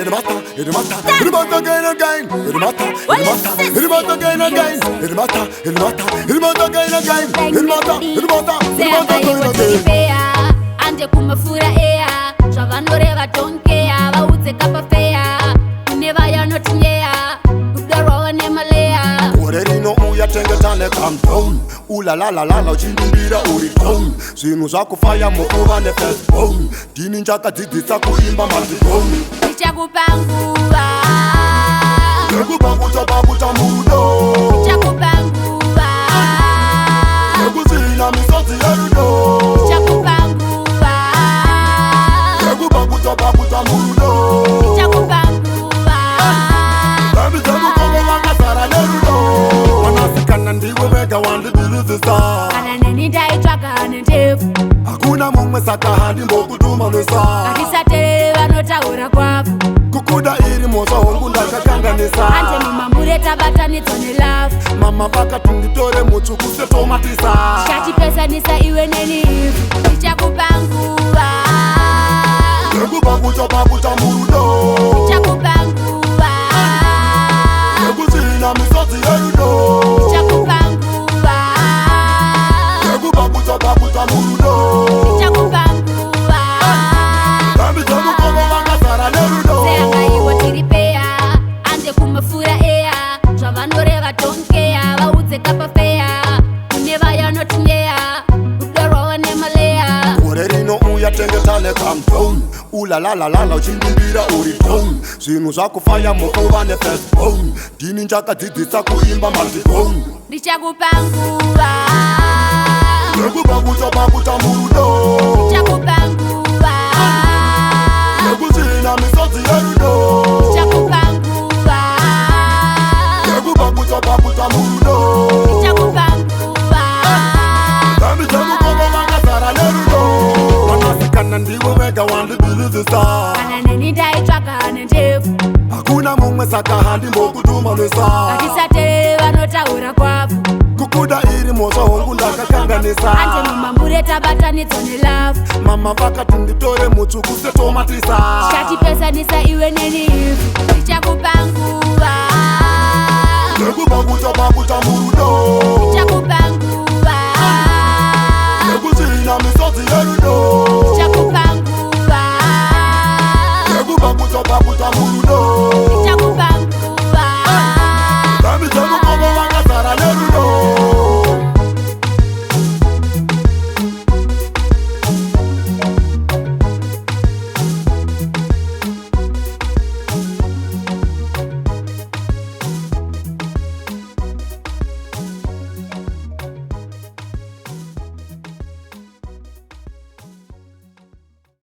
it matter, it matter, it matter again, again, it matter, it matter, it matter again, again, it matter, it matter, it matter again, again, it matter, it matter, it matter again, again. Ande kumafura ea, zvavanyoreva don't care, vaudze kapafeya, kuneva yanotinyea, kudorwa nemalea. Gore rino uyatengetane calm down, ulalalala uchindimbira uri down, zvinhu zvakufaya mukuva nefirst bone, ndini njakadzidzisa kuimba mazibone. Ndichakupa nguva, nekupa kuchapakuta mudo, ndichakupa nguva, nekuzvina misodzi yerudo, ndichakupa nguva, nekupa kuchapakuta mudo, ndichakupa nguva. baby dzekukongo vakazara nerudo, wanasikana ndiwe vega wandibirivisa, Kana neni ndaitsvaka nendefu, hakuna mumwe saka handimbokutumanisa, hatisateerere vanotaura kwavo, kukuda iri mhosva hongu ndakakanganisa, ande mumambure tabatanidzwa nelavu, mama vakati nditore mutsvuku setomatisa, chatipesanisa iwe neni ivhu. Ndichakupa nguva, nekupa kuchapakuta murudo, ndichakupa nguva, nekuzvina misodzi yerudo, ndichakupa nguva, nekupa kuchapakuta murudo, ndichakupa nguva. dambi dzekukongo vakazara nerudo, Seangaiwo tiripeya, ande kumafura eya, zvavanoreva don't care, vaudze kapafeya, kuneva yanotinyeya, kudorwawo nemalea. gore rino uyatengetane calm down, ulalalala uchindimbira uri down, zvinhu zvakufaya mukuva nefirst bone, ndini njakadzidzisa kuimba mazibone. Ndichakupa nguva, nekupa kuchapakuta murudo, ndichakupa nguva, nekuzvina misodzi yerudo, ndichakupa nguva, nekupa kuchapakuta murudo, ndichakupa nguva. dambi dzekukongo vakazara nerudo, wanasikana ndiwe vega wandibirivisa, Kana neni ndaitsvaka nendefu, hakuna mumwe saka handimbokutumanisa, hatisateerere vanotaura kwavo, kukuda iri mhosva hongu ndakakanganisa, ande mumambure tabatanidzwa nelavu, mama vakati nditore mutsvuku setomatisa, chatipesanisa iwe neni ivhu. Ndichakupa nguva, nekupa kuchapakuta murudo, ndichakupa nguva, nekuzvina misodzi yerudo, ndichakupa nguva, nekupa kuchapakuta murudo,